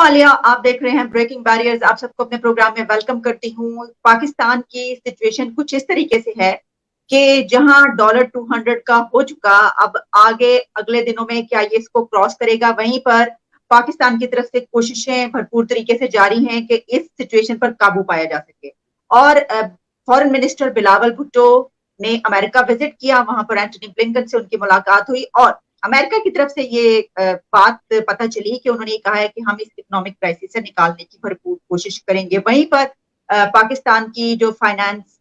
आलिया, आप देख रहे हैं ब्रेकिंग बैरियर्स। आप सबको अपने प्रोग्राम में वेलकम करती हूँ। पाकिस्तान की सिचुएशन कुछ इस तरीके से है कि जहां डॉलर 200 का हो चुका, अब आगे अगले दिनों में क्या ये इसको क्रॉस करेगा। वहीं पर पाकिस्तान की तरफ से कोशिशें भरपूर तरीके से जारी हैं कि इस सिचुएशन पर काबू पाया जा सके। और फॉरेन मिनिस्टर बिलावल भुट्टो ने अमेरिका विजिट किया, वहां पर एंटनी ब्लिंकन से उनकी मुलाकात हुई और अमेरिका की तरफ से ये बात पता चली कि उन्होंने कहा है कि हम इस इकोनॉमिक क्राइसिस से निकालने की भरपूर कोशिश करेंगे। वहीं पर पाकिस्तान की जो फाइनेंस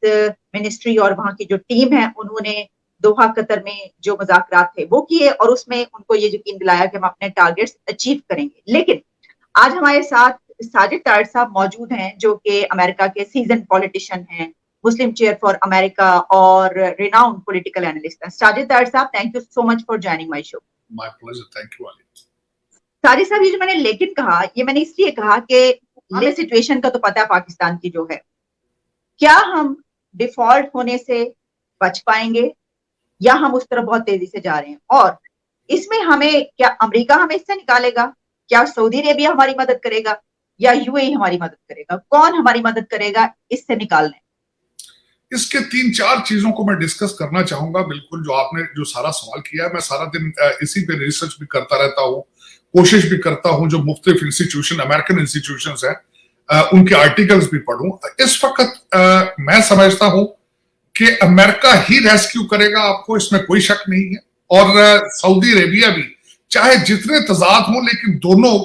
मिनिस्ट्री और वहां की जो टीम है, उन्होंने दोहा कतर में जो मुज़ाकरात थे वो किए और उसमें उनको ये यकीन दिलाया कि हम अपने टारगेट्स अचीव करेंगे। लेकिन आज हमारे साथ साजिद तारिर साहब मौजूद हैं, जो कि अमेरिका के सीजन पॉलिटिशियन हैं, मुस्लिम चेयर फॉर अमेरिका और रिनाउंड पॉलिटिकल एनालिस्ट हैं। साजिद तारिर साहब, thank you so much for joining my show. My pleasure, thank you Alia. Sajid साहब, ये जो मैंने लेकिन कहा, ये मैंने इसलिए कहा कि हमें सिचुएशन का तो पता है पाकिस्तान की जो है, क्या हम डिफॉल्ट होने से बच पाएंगे या हम उस तरफ बहुत तेजी से जा रहे हैं, और इसमें हमें क्या अमेरिका हमें इससे निकालेगा, क्या सऊदी अरेबिया हमारी मदद करेगा या यूएई हमारी मदद करेगा? कौन हमारी मदद करेगा इससे निकालने? इसके 3-4 चीजों को मैं डिस्कस करना चाहूंगा। बिल्कुल, जो आपने जो सारा सवाल किया है, मैं सारा दिन इसी पे रिसर्च भी करता रहता हूँ, कोशिश भी करता हूँ जो मुख्तलिफ इंस्टीट्यूशन, अमेरिकन इंस्टीट्यूशंस हैं, उनके आर्टिकल्स भी पढ़ूं। इस वक्त मैं समझता हूं कि अमेरिका ही रेस्क्यू करेगा आपको, इसमें कोई शक नहीं है। और सऊदी अरेबिया भी, चाहे जितने तजाद हों, लेकिन दोनों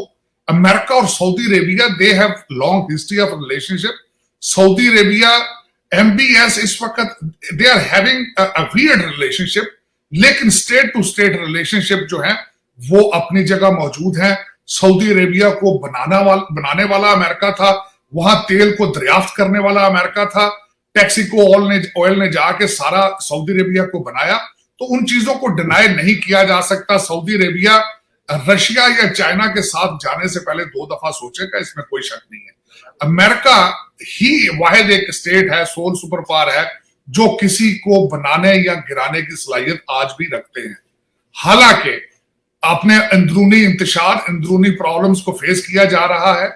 अमेरिका और Saudi Arabia, they have long history of relationship. Saudi Arabia MBS इस वक्त they are having a weird relationship, लेकिन स्टेट टू स्टेट रिलेशनशिप जो है वो अपनी जगह मौजूद है। सऊदी अरेबिया को बनाने वाला अमेरिका था, वहां तेल को दरियाफ्त करने वाला अमेरिका था। टेक्सिको ऑयल ने जाके सारा सऊदी अरेबिया को बनाया, तो उन चीजों को डिनाई नहीं किया जा सकता। सऊदी अरेबिया रशिया या चाइना के साथ जाने से पहले 2 दफा सोचेगा, इसमें कोई शक नहीं है। अमेरिका ही वाहिद एक स्टेट है, सोल सुपर पावर है, जो किसी को बनाने या गिराने की सलाहियत आज भी रखते हैं। हालांकि अपने अंदरूनी इंतशार, अंदरूनी प्रॉब्लम्स को फेस किया जा रहा है,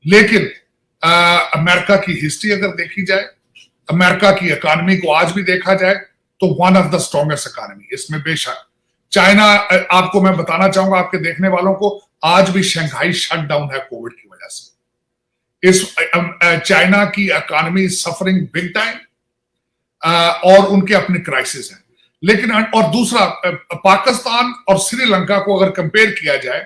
लेकिन अमेरिका की हिस्ट्री अगर देखी जाए, अमेरिका की इकोनॉमी को आज भी देखा जाए, तो one of the strongest economy, इसमें बेशक चाइना, आपको मैं बताना चाहूंगा आपके देखने वालों को, आज भी शंघाई शटडाउन है कोविड की वजह से। इस चाइना की इकोनॉमी सफरिंग बिग टाइम, और उनके अपने क्राइसिस हैं। लेकिन और दूसरा, पाकिस्तान और श्रीलंका को अगर कंपेयर किया जाए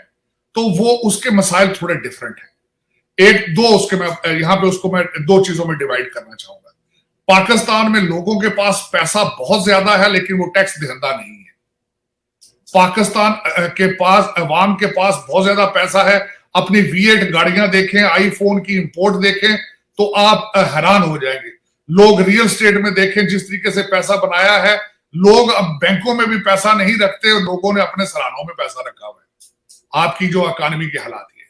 तो वो उसके मसाइल थोड़े डिफरेंट हैं। उसके मैं यहां पे उसको मैं 2 चीजों में डिवाइड करना चाहूंगा। पाकिस्तान में लोगों के पास पैसा बहुत ज्यादा है, लेकिन वो टैक्स देहंदा नहीं है। पाकिस्तान के पास, अवाम के पास बहुत ज्यादा पैसा है। अपनी V8 गाड़ियां देखें, आईफोन की इंपोर्ट देखें, तो आप हैरान हो जाएंगे। लोग रियल स्टेट में देखें जिस तरीके से पैसा बनाया है। लोग अब बैंकों में भी पैसा नहीं रखते, और लोगों ने अपने सरानों में पैसा रखा हुआ है। आपकी जो इकोनॉमी की हालात है,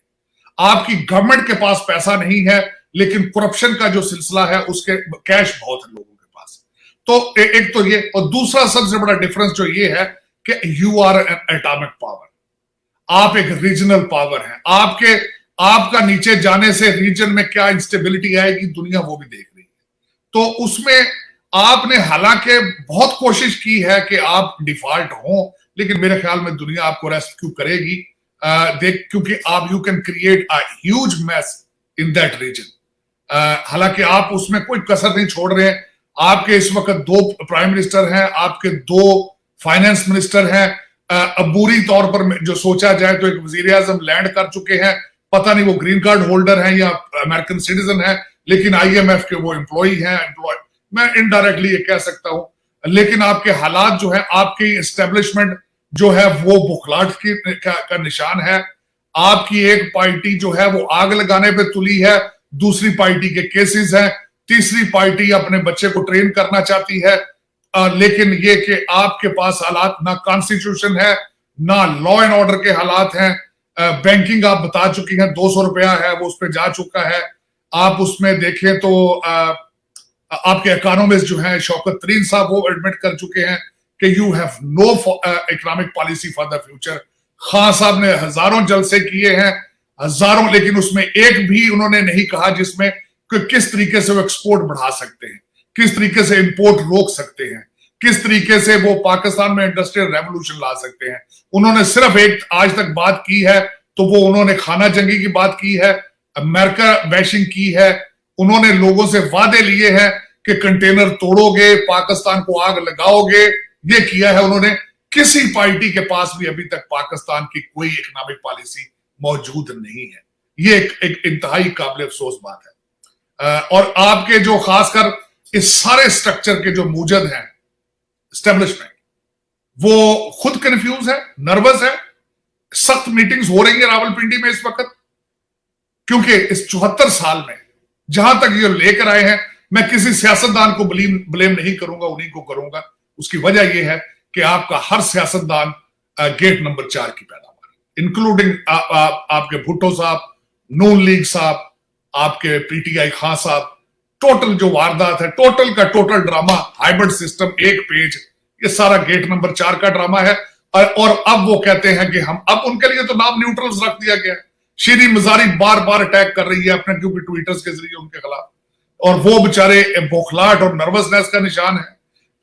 आपकी गवर्नमेंट के पास पैसा नहीं है, लेकिन करप्शन का जो सिलसिला है, उसके कैश बहुत है लोगों के पास। तो एक तो ये, और दूसरा सबसे बड़ा डिफरेंस जो ये है कि you are an atomic power, आप एक रीजनल पावर है। आपका नीचे जाने से रीजन में क्या इंस्टेबिलिटी आएगी, दुनिया वो भी देख रही है। तो उसमें आपने हालांकि बहुत कोशिश की है कि आप डिफॉल्ट हो, लेकिन मेरे ख्याल में दुनिया आपको रेस्क्यू करेगी, क्योंकि आप you can create a huge mess in that region. हालांकि आप उसमें कोई कसर नहीं छोड़ रहे हैं। आपके इस वक्त 2 प्राइम मिनिस्टर हैं, आपके 2 फाइनेंस मिनिस्टर हैं। अबूरी तौर पर जो सोचा जाए तो एक वजीर आजम लैंड कर चुके हैं, पता नहीं वो ग्रीन कार्ड होल्डर हैं या अमेरिकन सिटीजन हैं, लेकिन IMF के वो एम्प्लॉई हैं। मैं इनडायरेक्टली ये कह सकता हूं। लेकिन आपके हालात जो है, आपकी एस्टेब्लिशमेंट जो है वो बुखलाहट का निशान है। आपकी एक पार्टी जो है वो आग लगाने पे तुली है, दूसरी पार्टी के केसेस हैं, तीसरी पार्टी अपने बच्चे को ट्रेन करना चाहती है। लेकिन ये कि आपके पास हालात, ना कॉन्स्टिट्यूशन है, ना लॉ एंड ऑर्डर के हालात हैं। बैंकिंग आप बता चुकी हैं, 200 रुपया है वो उस पर जा चुका है। आप उसमें देखें तो आपके इकोनॉमिस्ट जो हैं, शौकत तरीन साहब, वो एडमिट कर चुके हैं कि you have no economic policy for the future. Khan साहब ने हजारों जलसे किए हैं, हजारों, लेकिन उसमें एक भी उन्होंने नहीं कहा जिसमें किस तरीके से वो एक्सपोर्ट बढ़ा सकते हैं, किस तरीके से इंपोर्ट रोक सकते हैं, किस तरीके से वो पाकिस्तान में इंडस्ट्रियल रेवोल्यूशन ला सकते हैं। उन्होंने सिर्फ एक आज तक बात की है, तो वो उन्होंने खाना जंगी की बात की है, अमेरिका बैशिंग की है, उन्होंने लोगों से वादे लिए हैं कि कंटेनर तोड़ोगे, पाकिस्तान को आग लगाओगे, ये किया है उन्होंने। किसी पार्टी के पास भी अभी तक पाकिस्तान की कोई इकोनॉमिक पॉलिसी मौजूद नहीं है। ये एक इंतहाई काबिल अफसोस बात है। और आपके जो खासकर इस सारे स्ट्रक्चर के जो मूजद हैं, एस्टेब्लिशमेंट, वो खुद कंफ्यूज है, नर्वस है। सख्त मीटिंग्स हो रही है रावलपिंडी में इस वक्त, क्योंकि इस 74 साल में जहां तक ये लेकर आए हैं, मैं किसी सियासतदान को ब्लेम नहीं करूंगा, उन्हीं को करूंगा। उसकी वजह यह है कि आपका हर सियासतदान गेट नंबर 4 की पैदावार, इंक्लूडिंग आपके भुट्टो साहब, नून लीग साहब, आपके पीटीआई खान साहब, टोटल जो वारदात है, टोटल का टोटल ड्रामा, हाइब्रिड सिस्टम, एक पेज, ये सारा गेट नंबर 4 का ड्रामा है। और अब वो कहते हैं कि हम, अब उनके लिए तो नाम न्यूट्रल्स रख दिया गया है। शीरी मजारी बार बार अटैक कर रही है अपने, क्योंकि ट्विटर्स के जरिए उनके खिलाफ, और वो बेचारे बौखलाहट और नर्वसनेस का निशान है।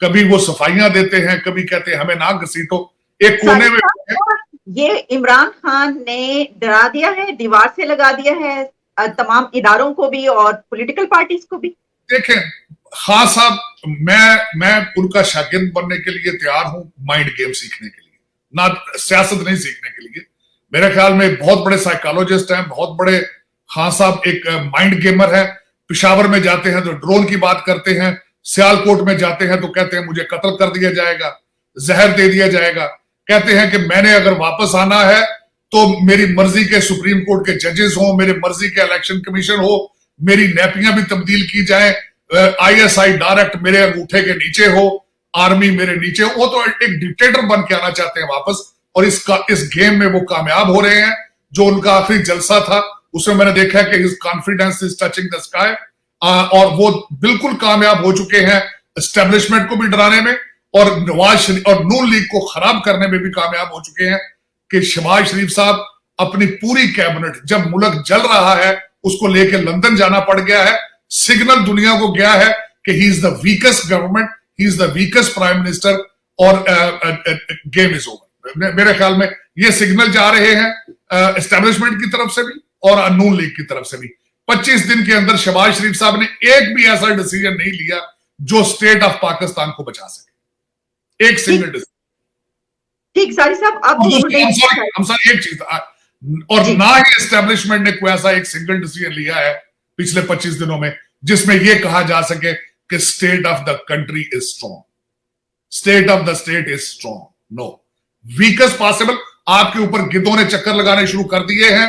कभी वो सफाइयां देते हैं, कभी कहते हैं हमें ना घसीटो, एक कोने में। ये इमरान खान ने डरा दिया है, दीवार से लगा दिया है तमाम इदारों को भी और पॉलिटिकल पार्टीज को भी। देखें खान साहब, मैं उनका शागिर्द बनने के लिए तैयार हूं, माइंड गेम सीखने के लिए, ना सियासत नहीं सीखने के लिए। मेरे ख्याल में बहुत बड़े साइकोलॉजिस्ट हैं, बहुत बड़े। खान साहब एक माइंड गेमर है। पिशावर में जाते हैं तो ड्रोन की बात करते हैं, सियालकोट में जाते हैं तो कहते हैं मुझे कत्ल कर दिया जाएगा, जहर दे दिया जाएगा। कहते हैं कि मैंने अगर वापस आना है तो मेरी मर्जी के सुप्रीम कोर्ट के जजेस हो, मेरी मर्जी के इलेक्शन कमीशन हो, मेरी नैपियां भी तब्दील की जाए, आईएसआई डायरेक्ट मेरे अंगूठे के नीचे हो, आर्मी मेरे नीचे हो। वो तो एक डिक्टेटर बन के आना चाहते हैं वापस, और इस गेम में वो कामयाब हो रहे हैं। जो उनका आखिरी जलसा था उसमें मैंने देखा कि his confidence is touching the sky, और वो बिल्कुल कामयाब हो चुके हैं एस्टेब्लिशमेंट को भी डराने में, और नवाज शरीफ और नून लीग को खराब करने में भी कामयाब हो चुके हैं। कि शहबाज शरीफ साहब अपनी पूरी कैबिनेट, जब मुल्क जल रहा है, उसको लेके लंदन जाना पड़ गया है। सिग्नल दुनिया को गया है कि he is the weakest government, he is the weakest prime minister, और गेम इज ओवर। मेरे ख्याल में ये सिग्नल जा रहे हैं एस्टेब्लिशमेंट की तरफ से भी और नून लीग की तरफ से भी। 25 दिन के अंदर शहबाज शरीफ साहब ने एक भी ऐसा डिसीजन नहीं लिया जो स्टेट ऑफ पाकिस्तान को बचा सके, एक सिंगल डिसीजन। ठीक सारी साहब, आप एक चीज, और ना ही एस्टेब्लिशमेंट ने कोई ऐसा एक सिंगल डिसीजन लिया है पिछले 25 दिनों में जिसमें यह कहा जा सके कि state of the country is strong, state of the state is strong. No, weakest possible. आपके ऊपर गिद्धों ने चक्कर लगाने शुरू कर दिए हैं।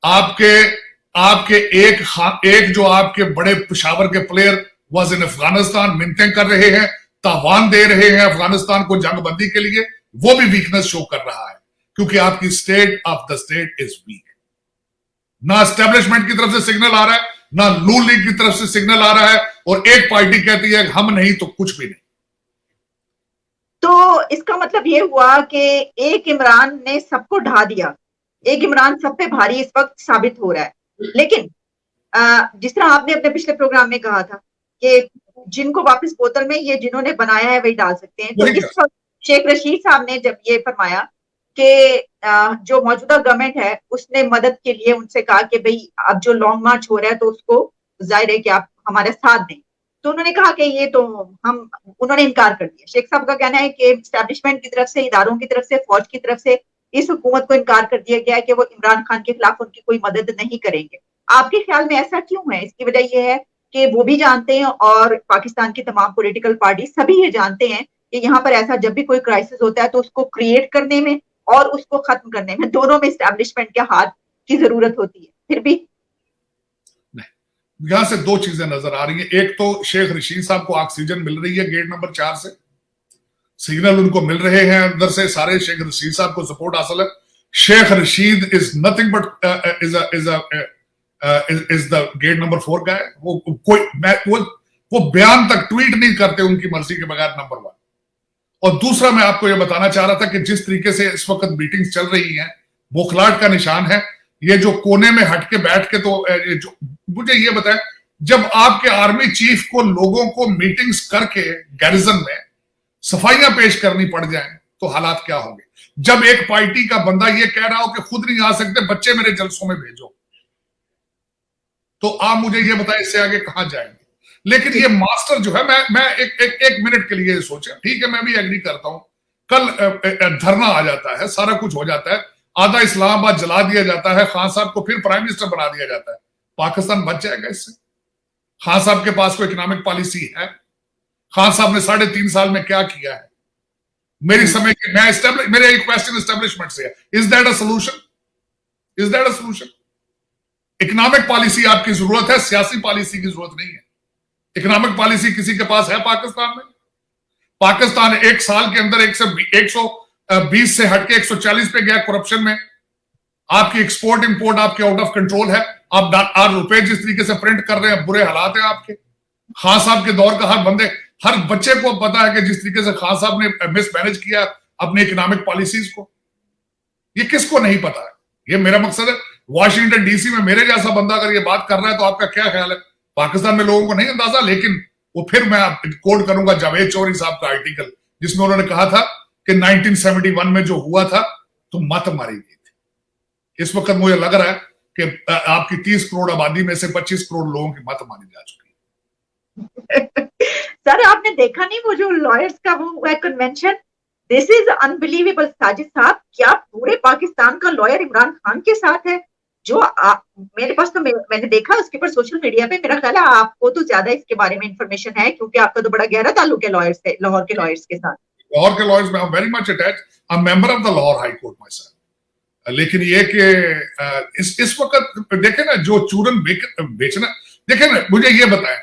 आपके एक जो आपके बड़े पेशावर के प्लेयर वाज इन अफगानिस्तान, मिन्नतें कर रहे हैं, तावान दे रहे हैं अफगानिस्तान को जंगबंदी के लिए, वो भी वीकनेस शो कर रहा है, क्योंकि आपकी state of the state is weak. ना एस्टेब्लिशमेंट की तरफ से सिग्नल आ रहा है, ना नून लीग की तरफ से सिग्नल आ रहा है, और एक पार्टी कहती है हम नहीं तो कुछ भी नहीं। तो इसका मतलब यह हुआ कि एक इमरान ने सबको ढा दिया, एक इमरान सब पे भारी इस वक्त साबित हो रहा है। लेकिन जिस तरह आपने अपने पिछले प्रोग्राम में कहा था कि जिनको वापस बोतल में ये जिन्होंने बनाया है वही डाल सकते हैं, तो इस वक्त शेख रशीद साहब ने जब ये फरमाया कि जो मौजूदा गवर्नमेंट है उसने मदद के लिए उनसे कहा कि भाई अब जो लॉन्ग मार्च हो रहा है तो उसको जाहिर है कि आप हमारे साथ दें, तो उन्होंने कहा कि ये तो उन्होंने इनकार कर दिया। शेख साहब का कहना है कि एस्टैब्लिशमेंट की तरफ से, इदारों की तरफ से, फौज की तरफ से इस हुकूमत को इनकार कर दिया गया है कि वो इमरान खान के खिलाफ उनकी कोई मदद नहीं करेंगे। आपके ख्याल में ऐसा क्यों है? इसकी वजह यह है कि वो भी जानते हैं और पाकिस्तान की तमाम पॉलिटिकल पार्टी सभी ये जानते हैं कि यहाँ पर ऐसा जब भी कोई क्राइसिस होता है तो उसको क्रिएट करने में और उसको खत्म करने में दोनों में एस्टैब्लिशमेंट के हाथ की जरूरत होती है। फिर भी यहां से दो चीजें नजर आ रही हैं। एक तो शेख रशीद साहब को ऑक्सीजन मिल रही है गेट नंबर 4 से, सिग्नल उनको मिल रहे हैं अंदर से, सारे शेख रशीद साहब को सपोर्ट हासिल है। Sheikh Rashid is nothing but is the gate number 4 का है। वो बयान तक ट्वीट नहीं करते उनकी मर्जी के बगैर, नंबर 1। और दूसरा मैं आपको यह बताना चाह रहा था कि जिस तरीके से इस वक्त मीटिंग्स चल रही हैं, बौखलाहट का निशान है। ये जो कोने में हट के बैठ के, तो जो मुझे ये बताएं, जब आपके आर्मी चीफ को लोगों को मीटिंग्स करके गैरिजन में सफाइयां पेश करनी पड़ जाएं तो हालात क्या होंगे? जब एक पार्टी का बंदा ये कह रहा हो कि खुद नहीं आ सकते, बच्चे मेरे जलसों में भेजो, तो आप मुझे ये बताएं इससे आगे कहां जाएंगे? लेकिन ये मास्टर जो है, मैं एक मिनट के लिए सोचे, ठीक है, मैं भी एग्री करता हूं, कल धरना आ जाता है, सारा कुछ हो जाता है, आधा इस्लामाबाद जला दिया जाता है, खान साहब को फिर प्राइम मिनिस्टर बना दिया जाता है, पाकिस्तान बच जाएगा इससे? खान साहब के पास कोई इकोनॉमिक पॉलिसी है? खान साहब ने 3.5 साल में क्या किया है? मेरी समय मेरे एक क्वेश्चन एस्टेब्लिशमेंट से है, is that a solution? Is that a solution? Economic policy आपकी जरूरत है, सियासी पॉलिसी की जरूरत नहीं है। इकोनॉमिक पॉलिसी किसी के पास है पाकिस्तान में? पाकिस्तान एक साल के अंदर 120 से हटके 140 पे गया करप्शन में। आपकी एक्सपोर्ट इंपोर्ट आपके आउट ऑफ कंट्रोल है। आप रुपए जिस तरीके से प्रिंट कर रहे हैं, बुरे हालात है आपके। खान साहब के दौर का हर बच्चे को पता है कि जिस तरीके से खान साहब ने मिसमैनेज किया अपने इकोनॉमिक पॉलिसीज को, ये किसको नहीं पता है? ये मेरा मकसद है, वॉशिंगटन डीसी में मेरे जैसा बंदा अगर ये बात कर रहा है तो आपका क्या ख्याल है? पाकिस्तान में लोगों को नहीं अंदाजा। लेकिन वो फिर मैं कोट करूंगा जावेद चौधरी साहब का आर्टिकल, जिसमें उन्होंने कहा था कि 1971 में जो हुआ था तो मत मारी गई थी। इस वक्त मुझे लग रहा है कि आपकी 30 करोड़ आबादी में से 25 करोड़ लोगों की मत मारी जा चुकी है। सर, आपने देखा नहीं वो जो लॉयर्स का वो हुआ convention? This is unbelievable. Sajid साहब, क्या पूरे पाकिस्तान का लॉयर इमरान खान के साथ है? जो मेरे पास तो मैंने देखा उसके ऊपर सोशल मीडिया पे। मेरा ख्याल है आपको तो ज्यादा इसके बारे में इंफॉर्मेशन है, क्योंकि आपका तो बड़ा गहरा ताल्लुक है लॉयर्स से, लाहौर के लॉयर्स के साथ। लाहौर के लॉयर्स में I am very much attached, I am member of the Lahore high court my son. लेकिन ये कि इस वक्त देखें ना, जो चूरन बेचना, देखें ना, मुझे ये बताएं,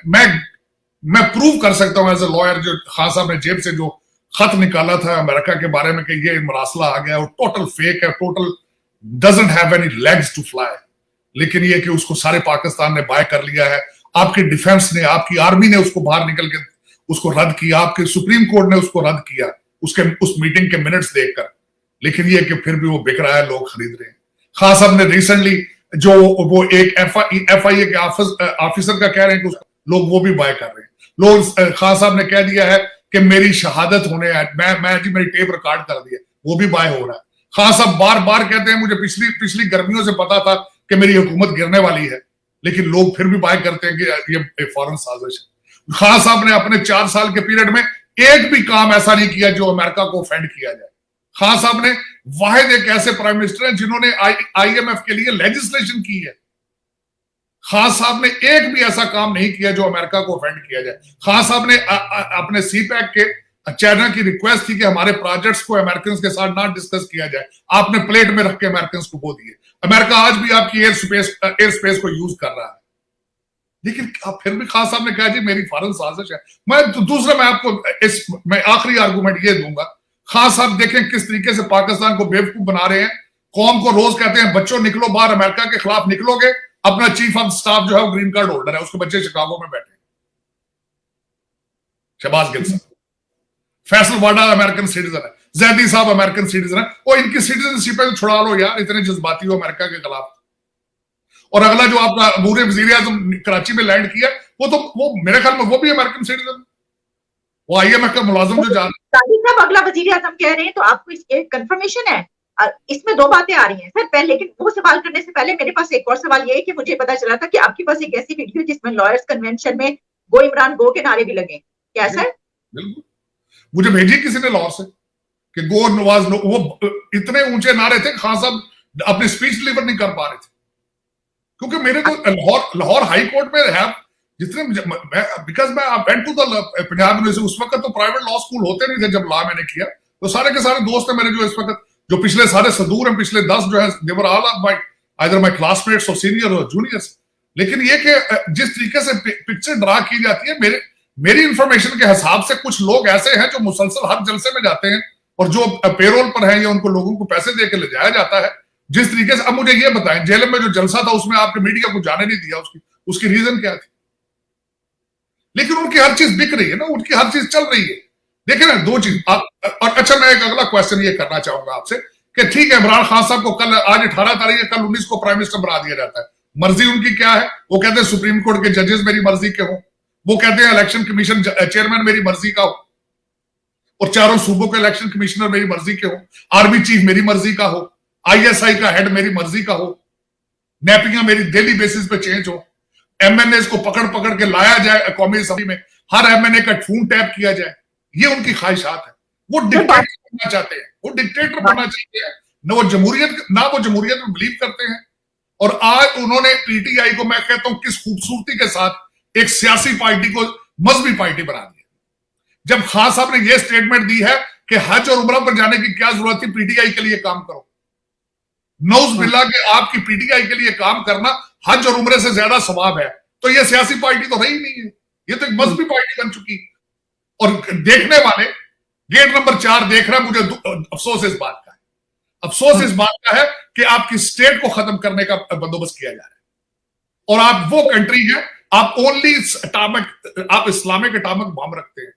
मैं प्रूव कर सकता हूं एज ए लॉयर, जो खान साहब ने जेब से जो खत निकाला था अमेरिका के बारे में कि ये मरासला आ गया, वो टोटल फेक है, total doesn't have any legs to fly. लेकिन ये कि उसको सारे पाकिस्तान ने बाय कर लिया है। आपकी डिफेंस ने, आपकी आर्मी ने उसको बाहर निकल के उसको रद्द किया, आपके सुप्रीम कोर्ट ने उसको रद्द किया उस मीटिंग के मिनट्स देखकर। लेकिन ये कि फिर भी वो बिक रहा है, लोग खरीद रहे हैं। खान साहब ने रिसेंटली जो वो एक FIA के ऑफिसर का कह रहे हैं कि लोग वो भी बाय कर रहे हैं। लोग खान साहब ने कह दिया है कि मेरी शहादत होने है, मैं जी मेरी टेप रिकॉर्ड कर दिया, वो भी बाय हो रहा है। खान साहब बार बार कहते हैं मुझे पिछली गर्मियों से पता था कि मेरी हुकूमत गिरने वाली है, लेकिन लोग फिर भी बाय करते हैं कि ये फॉरेन साजिश है। खान साहब ने अपने 4 साल के पीरियड में एक भी काम ऐसा नहीं किया जो अमेरिका को ऑफेंड किया जाए। खान साहब ने वाहिद एक ऐसे प्राइम मिनिस्टर हैं जिन्होंने IMF के लिए लेजिस्लेशन की है। खान साहब ने एक भी ऐसा काम नहीं किया जो अमेरिका को ऑफेंड किया जाए। खान साहब ने अपने CPEC के चाइना की रिक्वेस्ट थी कि हमारे प्रोजेक्ट्स को अमेरिकन के साथ ना डिस्कस किया जाए, आपने प्लेट में रख के अमेरिकन को वो दिए। अमेरिका आज भी आपकी एयर स्पेस को यूज कर रहा है, लेकिन फिर भी खान साहब ने कहा जी मेरी फॉरेन साजिश है। मैं आखिरी आर्गूमेंट ये दूंगा, खान साहब देखें किस तरीके से पाकिस्तान को बेवकूफ बना रहे हैं। कौम को रोज कहते हैं बच्चों निकलो बाहर, अमेरिका के खिलाफ निकलोगे, अपना चीफ ऑफ स्टाफ जो है वो ग्रीन कार्ड होल्डर है, उसके बच्चे शिकागो में बैठे। शहबाज गिल साहब, फैसल वाडा अमेरिकन सिटीजन है, जैदी साहब अमेरिकन सिटीजन है। वो इनकी सिटीजनशिप है, छुड़ा लो यार, इतने जज्बाती हो अमेरिका के खिलाफ। और अगला जो आपका अबूरे वजीर आजम कराची में लैंड किया, वो मेरे ख्याल में वो भी अमेरिकन सिटीजन, वो IMF का मुलाजिम जो जा रहा है। अगला वजीर आजम कह रहे हैं, तो आपको इसके कंफर्मेशन है? इसमें 2 बातें आ रही हैं सर। पहले, लेकिन वो सवाल करने से पहले मेरे पास एक और सवाल ये है कि मुझे पता चला था कि आपके पास एक ऐसी वीडियो जिसमें लॉयर्स कन्वेंशन में गो इमरान गो के नारे भी लगे, क्या सर? बिल्कुल, मुझे भेजी किसी ने लाहौर से कि गो नवाज नो, वो इतने ऊंचे नारे थे, खान साहब अपनी स्पीच डिलीवर नहीं कर पा रहे थे, क्योंकि मेरे को लाहौर हाई कोर्ट में है जितने, बिकॉज मैं went to the Punjab university. उस वक्त तो प्राइवेट लॉ स्कूल होते नहीं थे जब लॉ मैंने किया, तो सारे के सारे दोस्त हैं मेरे जो इस वक्त जो पिछले सारे सदूर हैं, पिछले 10 जो है देवर ऑल आइदर माय क्लासमेट्स और सीनियर और जूनियर्स। लेकिन ये कि जिस तरीके से पिक्चर ड्रा की जाती है, मेरी इंफॉर्मेशन के हिसाब से कुछ लोग ऐसे हैं जो मुसलसल हर जलसे में जाते हैं और जो पेरोल पर हैं या उनको लोगों को पैसे दे के ले जाया जाता है जिस तरीके से। अब मुझे ये बताएं, जेल में जो जलसा था उसमें आपने मीडिया को जाने नहीं दिया, उसकी रीजन क्या थी? लेकिन उनकी हर चीज बिक रही है ना, उनकी हर चीज चल रही है। देखे ना 2 चीज और अच्छा, मैं एक अगला क्वेश्चन ये करना चाहूंगा आपसे कि ठीक है इमरान खान साहब को कल आज 18 तारीख है, कल 19 को प्राइम मिनिस्टर बना दिया जाता है। मर्जी उनकी क्या है? वो कहते हैं सुप्रीम कोर्ट के जजेस मेरी मर्जी के हो, वो कहते हैं इलेक्शन कमीशन चेयरमैन मेरी मर्जी का हो, और चारों सूबों के इलेक्शन कमिश्नर मेरी मर्जी के हो, आर्मी चीफ मेरी मर्जी का हो, आईएसआई का हेड मेरी मर्जी का हो, नैपियां मेरी डेली बेसिस पे चेंज हो, एमएनए को पकड़ पकड़ के लाया जाए कौमी असेंबली में, हर एमएनए का फोन टैप किया जाए, ये उनकी ख्वाहिशात है। वो डिक्टेटर बनना चाहते हैं, वो डिक्टेटर बनना चाहते हैं, ना वो जमहूरियत में बिलीव करते हैं। और आज उन्होंने पीटीआई को, मैं कहता हूं किस खूबसूरती के साथ एक सियासी पार्टी को मजहबी पार्टी बना दिया। जब खान साहब ने यह स्टेटमेंट दी है कि हज और उम्रा पर जाने की क्या जरूरत थी, पीटीआई के लिए काम करो। नौज बिल्ला के आपकी पीटीआई के लिए काम करना हज और उम्रे से ज्यादा सवाब है, तो यह सियासी पार्टी तो रही नहीं है, यह तो एक मजहबी पार्टी बन चुकी। और देखने वाले गेट नंबर 4 देख रहा है, मुझे अफसोस इस बात का है, अफसोस इस बात का है कि आपकी स्टेट को खत्म करने का बंदोबस्त किया जा रहा है। और आप वो कंट्री है, आप ओनली एटॉमिक, आप इस्लामिक एटॉमिक बम रखते हैं।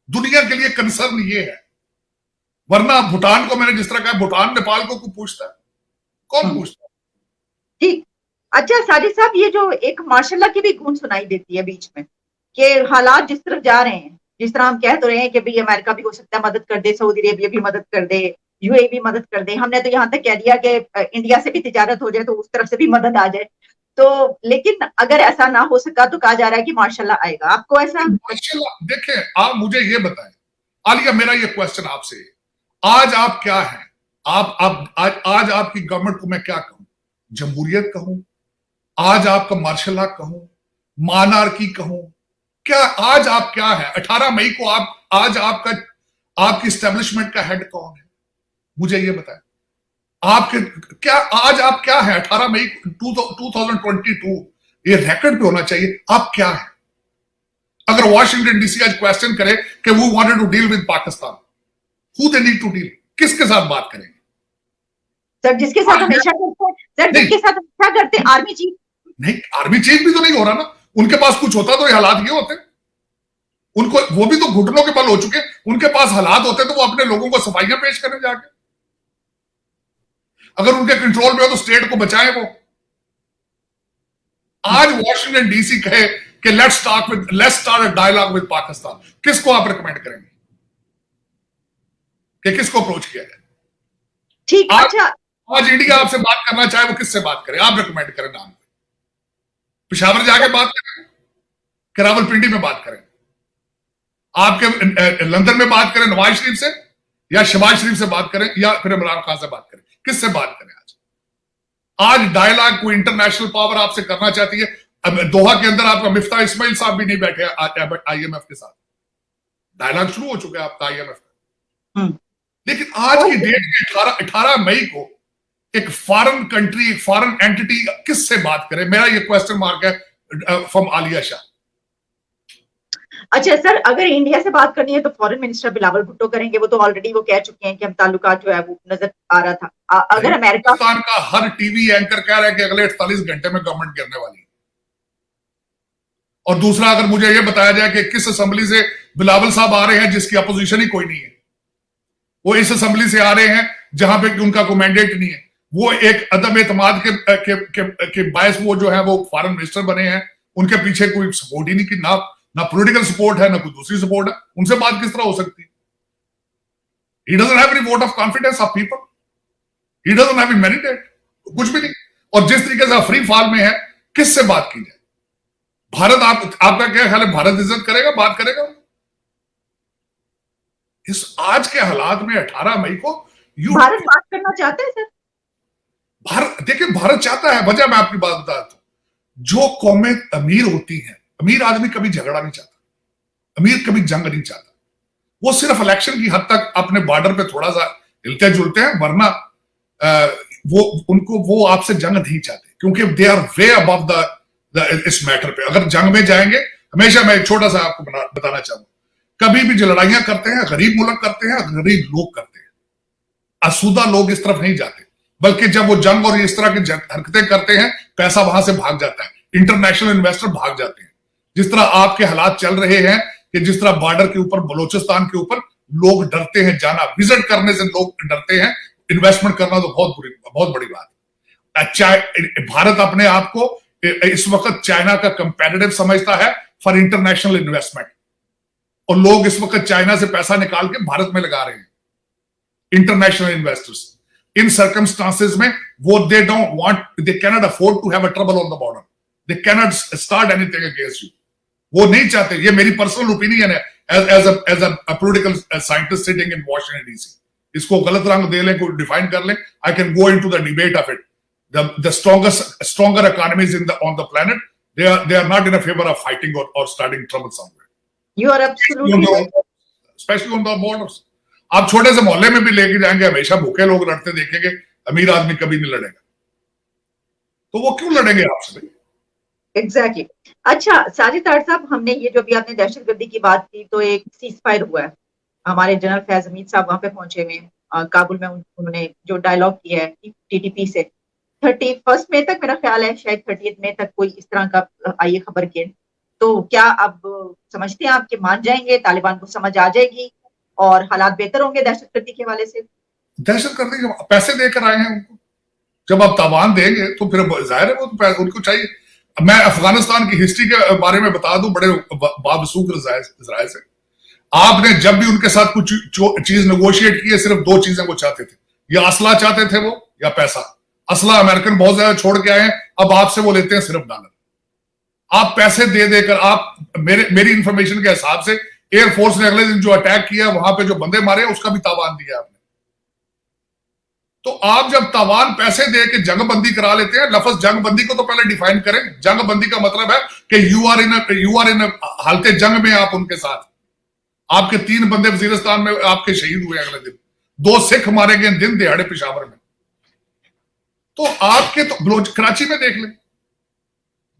दुनिया के लिए कंसर्न ये है, वरना भूटान को मैंने जिस तरह कहा, भूटान नेपाल को पूछता है, कौन पूछता है? ठीक। अच्छा साजिद साहब, ये जो एक मार्शल लॉ की भी गूंज सुनाई देती है बीच में कि हालात जिस तरफ जा रहे हैं, जिस तरह हम कह तो रहे हैं कि भाई अमेरिका भी हो सकता है मदद कर दे, सऊदी अरेबिया भी मदद कर दे, यूएई भी मदद कर दे, हमने तो यहां तक कह दिया कि इंडिया से भी तिजारत हो जाए तो उस तरफ से भी मदद आ जाए। तो लेकिन अगर ऐसा ना हो सका तो कहा जा रहा है कि मार्शल आएगा। आपको ऐसा? देखें, आप मुझे ये बताएं आलिया, मेरा ये क्वेश्चन आपसे, आज आप क्या हैं? आज आपकी गवर्नमेंट को मैं क्या कहूं? जमहूरियत कहूं? आज आपका मार्शल लॉ कहूं? मानार्की कहूं? क्या आज आप क्या है? 18 मई को आज आपकी स्टैब्लिशमेंट का हेड कौन है? मुझे ये बताएं। आपके क्या आज आप क्या है? 18 मई 2022 ये रिकॉर्ड पे होना चाहिए, आप क्या है? अगर वॉशिंगटन डीसी आज क्वेश्चन करे कि वो wanted to deal with Pakistan, who they need to deal, किसके साथ बात करेंगे? सर जिसके साथ हमेशा करते हैं, सर जिसके साथ हमेशा करते हैं, आर्मी चीफ। नहीं, आर्मी चीफ भी तो नहीं हो रहा ना, उनके पास कुछ होता तो ये हालात ये होते, उनको वो भी तो घुटनों के बल हो चुके, उनके पास हालात होते तो वो अपने लोगों को सफाइयां पेश करने जाके, अगर उनके कंट्रोल में हो तो स्टेट को बचाए वो। आज वॉशिंगटन डीसी कहे कि let's start a dialogue with Pakistan, किसको आप रिकमेंड करेंगे कि किसको अप्रोच किया जाए? ठीक। अच्छा, आज इंडिया आपसे बात करना चाहे वो किससे बात करे, आप रिकमेंड करें नाम। पेशावर जाके बात करें कि रावलपिंडी में बात करें, आपके लंदन में बात करें नवाज शरीफ से, या शहबाज शरीफ से बात करें, या फिर इमरान खान से बात करें, किससे बात करें? आज डायलॉग को इंटरनेशनल पावर आपसे करना चाहती है। अब दोहा के अंदर आपका मिफ्ता इस्माइल साहब भी नहीं बैठे आईएमएफ के साथ, डायलॉग शुरू हो चुका है आपका आईएमएफ का। लेकिन आज की डेट में 18 मई को एक फॉरेन कंट्री, एक फॉरेन एंटिटी किससे बात करे? मेरा ये क्वेश्चन मार्क है फ्रॉम आलिया शाह। अच्छा सर, अगर इंडिया से बात करनी है तो फॉरेन मिनिस्टर बिलावल भुट्टो करेंगे, वो तो ऑलरेडी वो कह चुके हैं कि हम ताल्लुकात जो है वो नजर आ रहा था। अगर अमेरिका का हर टीवी एंकर कह रहा है कि अगले 48 घंटे में गवर्नमेंट गिरने वाली है। और दूसरा, अगर मुझे यह बताया जाए कि किस असेंबली से बिलावल साहब आ रहे हैं जिसकी अपोजिशन ही कोई नहीं है, वो इस असेंबली से आ रहे हैं जहां पे उनका कोई मैंडेट नहीं है, वो एक अदम एतमाद के बायस वो जो है वो फॉरेन मिनिस्टर बने हैं, उनके पीछे कोई सपोर्ट ही नहीं, कि ना पॉलिटिकल सपोर्ट है, ना कोई दूसरी सपोर्ट है, उनसे बात किस तरह हो सकती है? He doesn't have any vote of confidence of people. He doesn't have any mandate, कुछ भी नहीं। और जिस तरीके से फ्री फॉल में है, किससे बात की जाए? भारत आपका क्या ख्याल है, भारत इज्जत करेगा, बात करेगा? इस आज के हालात में 18 मई को भारत बात करना चाहते हैं सर? भारत, देखिए भारत चाहता है, वजह मैं आपकी बात बताता हूं, जो कौमें अमीर होती हैं, अमीर आदमी कभी झगड़ा नहीं चाहता, अमीर कभी जंग नहीं चाहता, वो सिर्फ इलेक्शन की हद तक अपने बॉर्डर पे थोड़ा सा हिलते जुलते हैं, वरना वो आपसे जंग नहीं चाहते, क्योंकि they are way above the इस मैटर पे। अगर जंग में जाएंगे, हमेशा मैं एक छोटा सा आपको बताना चाहूंगा, कभी भी जो लड़ाइयां करते हैं गरीब मुल्क करते हैं, गरीब लोग करते हैं, आसूदा लोग इस तरफ नहीं जाते, बल्कि जब वो जंग और इस तरह की हरकतें करते हैं, पैसा वहां से भाग जाता है, इंटरनेशनल इन्वेस्टर भाग जाते हैं। जिस तरह आपके हालात चल रहे हैं कि जिस तरह बॉर्डर के ऊपर, बलोचिस्तान के ऊपर लोग डरते हैं जाना, विजिट करने से लोग डरते हैं, इन्वेस्टमेंट करना तो बहुत बड़ी बात है। भारत अपने आप को इस वक्त चाइना का कंपेटिटिव समझता है फॉर इंटरनेशनल इन्वेस्टमेंट, और लोग इस वक्त चाइना से पैसा निकाल के भारत में लगा रहे हैं, इंटरनेशनल इन्वेस्टर्स। इन सर्कमस्टांसेस में वो they can not afford to have a trouble on the border, they can not start anything against you. वो नहीं चाहते, ये मेरी पर्सनल ओपिनियन है as a political scientist sitting in Washington DC. इसको गलत रंग दे लें, कोई डिफाइन कर लें, I can go into the debate of it. The stronger economies on the planet, they are not in a favor of fighting or starting trouble somewhere. You are absolutely right. Especially on the borders. आप छोटे से मोहल्ले में भी लेके जाएंगे, हमेशा भूखे लोग लड़ते देखेंगे, अमीर आदमी कभी नहीं लड़ेगा। तो वो क्यों लड़ेंगे आपसे? एग्जैक्टली। अच्छा साजिद तार साहब, हमने ये जो भी आपने दहशतगर्दी की बात की, तो एक सीज फायर हुआ है, हमारे जनरल फैज हमीद साहब वहां पे पहुंचे हुए, काबुल में उन्होंने जो डायलॉग किया है टीटीपी से 31 मई तक, मेरा ख्याल है शायद 30 मई तक कोई इस तरह का आई है खबर के। तो क्या अब समझते हैं आप कि मान जाएंगे, तालिबान को समझ आ जाएगी और हालात बेहतर होंगे दहशतगर्दी के हवाले से? दहशतगर्दी पैसे देकर आए हैं उनको, जब आप तावान देंगे तो फिर जाहिर है वो तो उनको चाहिए। मैं अफगानिस्तान की हिस्ट्री के बारे में बता दूं बड़े बावसूख नजराए से। आपने जब भी उनके साथ कुछ चीज नेगोशिएट की है, सिर्फ दो चीजें वो चाहते थे, या असला चाहते थे वो, या पैसा। असला अमेरिकन बहुत ज्यादा छोड़ के आए हैं, अब आपसे वो लेते हैं सिर्फ डॉलर। आप पैसे दे देकर, आप मेरी इंफॉर्मेशन के हिसाब से एयरफोर्स ने अगले दिन जो अटैक किया, वहां पे जो बंदे मारे, उसका भी तावान दिया आपने। तो आप जब तावान पैसे दे के जंगबंदी करा लेते हैं, लफ्ज जंगबंदी को तो पहले डिफाइन करें। जंगबंदी का मतलब है कि यू आर इन हालते जंग में, आप उनके साथ। आपके 3 बंदे वजीरिस्तान में आपके शहीद हुए अगले दिन, 2 सिख मारे गए दिन दिहाड़े पेशावर में। तो आपके तो कराची में देख लें,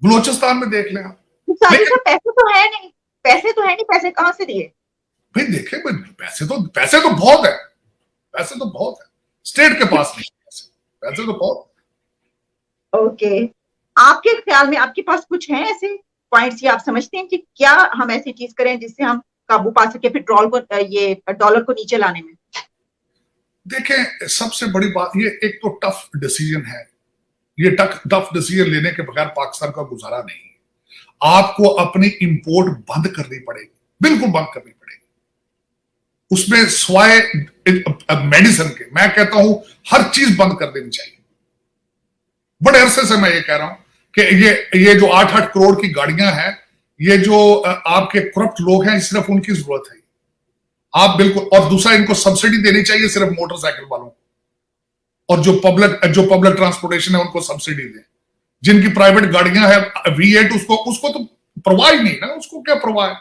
बलोचिस्तान में देख लें आप। पैसे तो है नहीं, पैसे कहां से दिए भाई? देखे पैसे तो बहुत है, पैसे तो बहुत है, स्टेट के पास नहीं पैसे तो बहुत। ओके, आपके ख्याल में आपके पास कुछ है ऐसे पॉइंट्स, या आप समझते हैं कि क्या हम ऐसी चीज करें जिससे हम काबू पा सके पेट्रोल को, ये डॉलर को नीचे लाने में? देखें, सबसे बड़ी बात ये, एक तो टफ डिसीजन है, ये टफ डिसीजन लेने के बगैर पाकिस्तान का गुजारा नहीं है। आपको अपनी इंपोर्ट बंद करनी पड़ेगी, बिल्कुल बंद करनी पड़ेगी। उसमें स्वाय मेडिसिन के, मैं कहता हूं हर चीज बंद कर देनी चाहिए। बड़े अरसे से मैं ये कह रहा हूं कि ये जो 8-8 करोड़ की गाड़ियां हैं, ये जो आपके करप्ट लोग हैं, सिर्फ उनकी जरूरत है। आप बिल्कुल, और दूसरा इनको सब्सिडी देनी चाहिए सिर्फ मोटरसाइकिल वालों को, और जो पब्लिक ट्रांसपोर्टेशन है उनको सब्सिडी दें। जिनकी प्राइवेट गाड़ियां हैं V8, उसको तो परवाह ही नहीं ना, उसको क्या परवाह है।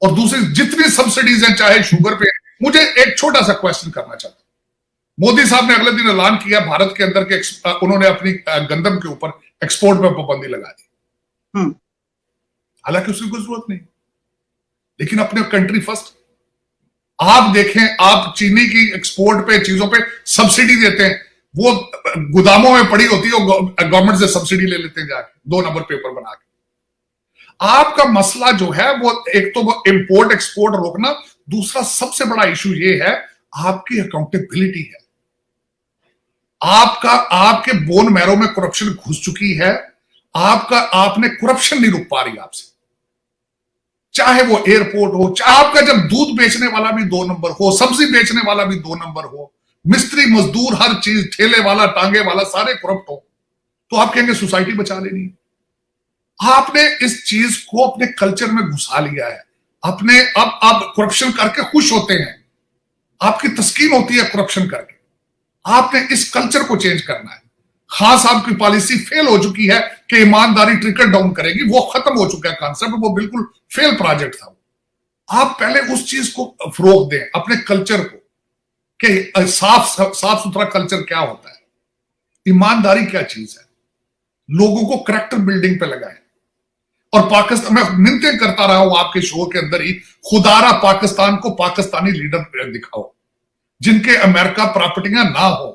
और दूसरी जितनी सब्सिडीज हैं, चाहे शुगर पे। मुझे एक छोटा सा क्वेश्चन करना चाहता हूं। मोदी साहब ने अगले दिन ऐलान किया भारत के अंदर के उन्होंने अपनी गंदम के ऊपर एक्सपोर्ट पर पाबंदी लगा दी। हालांकि उसकी कोई जरूरत नहीं, लेकिन अपने कंट्री फर्स्ट। आप देखें, आप चीनी की एक्सपोर्ट पे चीजों पे सब्सिडी देते हैं, वो गोदामों में पड़ी होती है, गवर्नमेंट से सब्सिडी ले लेते हैं जाके 2 नंबर पेपर बना के। आपका मसला जो है वो एक तो वो इंपोर्ट एक्सपोर्ट रोकना, दूसरा सबसे बड़ा इशू ये है आपकी अकाउंटेबिलिटी है। आपके बोन मैरो में करप्शन घुस चुकी है। आपने करप्शन नहीं रुक पा रही आपसे, चाहे वो एयरपोर्ट हो, चाहे आपका जब दूध बेचने वाला भी 2 नंबर हो, सब्जी बेचने वाला भी 2 नंबर हो, मिस्त्री मजदूर हर चीज, ठेले वाला टांगे वाला सारे करप्ट हो, तो आप कहेंगे सोसाइटी बचा लेनी। आपने इस चीज को अपने कल्चर में घुसा लिया है। अपने अब आप करप्शन करके खुश होते हैं, आपकी तस्कीन होती है करप्शन करके। आपने इस कल्चर को चेंज करना है। खान साहब की पॉलिसी फेल हो चुकी है कि ईमानदारी ट्रिकल डाउन करेगी, वो खत्म हो चुका है कॉन्सेप्ट, वो बिल्कुल फेल प्रोजेक्ट था। आप पहले उस चीज को फरोग दें, अपने कल्चर को, कि साफ सुथरा कल्चर क्या होता है, ईमानदारी क्या चीज है, लोगों को करैक्टर बिल्डिंग पे लगाएं। और पाकिस्तान, मैं मिन्नतें करता रहा हूं आपके शो के अंदर ही, खुदारा पाकिस्तान को पाकिस्तानी लीडर दिखाओ जिनके अमेरिका प्रॉपर्टियां ना हो।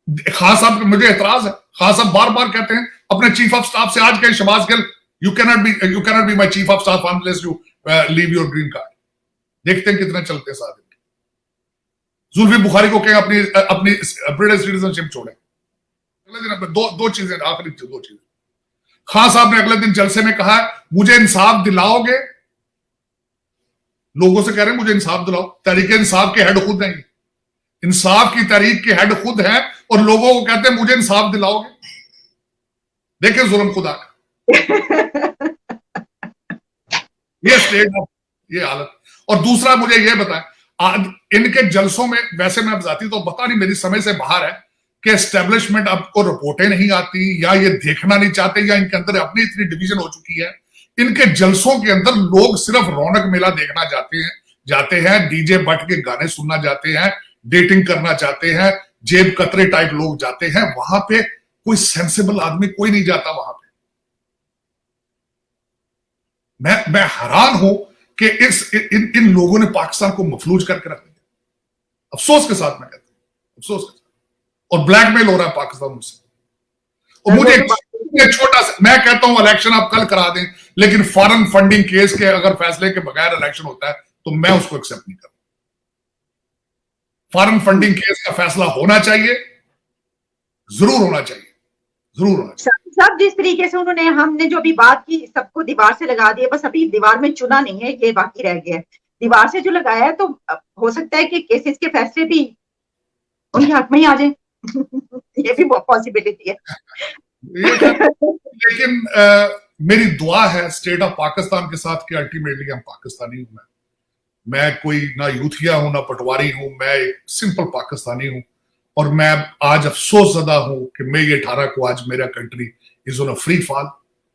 खान साहब पे मुझे एतराज है। खान साहब बार बार कहते हैं अपने चीफ ऑफ स्टाफ से, आज कहे Shahbaz Gill, you cannot be my chief of staff unless you leave your green card. देखते हैं कितने चलते साथ। जुल्फी बुखारी को कहें अपनी अपनी ब्रिटिश सिटीजनशिप छोड़े। अगले दिन दो चीजें, आखिरी दो चीजें। खान साहब ने अगले दिन जलसे में कहा, मुझे इंसाफ दिलाओगे? लोगों से कह रहे हैं मुझे इंसाफ दिलाओ। तहरीक इंसाफ के हेड खुद हैं, इंसाफ की तहरीक के हेड खुद हैं, और लोगों को कहते हैं मुझे इंसाफ दिलाओगे। देखें जुल्म खुदा का। ये स्टेट ऑफ, ये हालत। और दूसरा मुझे ये बताएं, आज इनके जलसों में, वैसे मैं बताती तो पता नहीं मेरी समझ से बाहर है कि एस्टेब्लिशमेंट आपको रिपोर्टें नहीं आती, या ये देखना नहीं चाहते, या इनके अंदर अपनी इतनी डिवीजन हो चुकी है। इनके जलसों के अंदर लोग सिर्फ रौनक मेला देखना जाते हैं, डीजे बट के गाने सुनना जाते हैं, डेटिंग करना चाहते हैं, जेब कतरे टाइप लोग जाते हैं। वहां पे कोई सेंसिबल आदमी कोई नहीं जाता वहां पे। मैं हैरान हूं कि इन लोगों ने पाकिस्तान को मफलूज करके रख दिया। अफसोस के साथ मैं कहता हूं, अफसोस के साथ। और ब्लैकमेल हो रहा है पाकिस्तान मुझसे। और मुझे छोटा सा, मैं कहता हूं इलेक्शन आप कल करा दें, लेकिन फॉरेन फंडिंग केस के अगर फैसले के बगैर इलेक्शन होता है तो मैं उसको एक्सेप्ट नहीं करूं। फॉरेन फंडिंग केस का फैसला होना चाहिए, जरूर होना चाहिए, जरूर होना चाहिए। साहब जिस तरीके से उन्होंने, हमने जो अभी बात की, सबको दीवार से लगा दिया, बस अभी दीवार में चुना नहीं है, ये बाकी रह गया है। दीवार से जो लगाया है, तो हो सकता है कि केसेस के फैसले भी उनके हक में ही आ जाए। ये भी बहुत पॉसिबिलिटी है। लेकिन मेरी दुआ है स्टेट ऑफ पाकिस्तान के साथ कि अल्टीमेटली हम पाकिस्तानी हूं। मैं कोई ना यूथिया हूं, ना पटवारी हूं, मैं एक सिंपल पाकिस्तानी हूं। और मैं आज अफसोस ज़दा हूं कि मई 18 को आज मेरा country is on a free fall,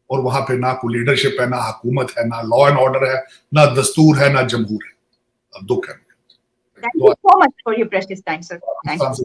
और वहां पे ना कोई लीडरशिप है, ना हुकूमत है, ना लॉ एंड ऑर्डर है, ना दस्तूर है, ना जमहूर है। दुख है। Thank you so much for your precious time, sir. Thank you.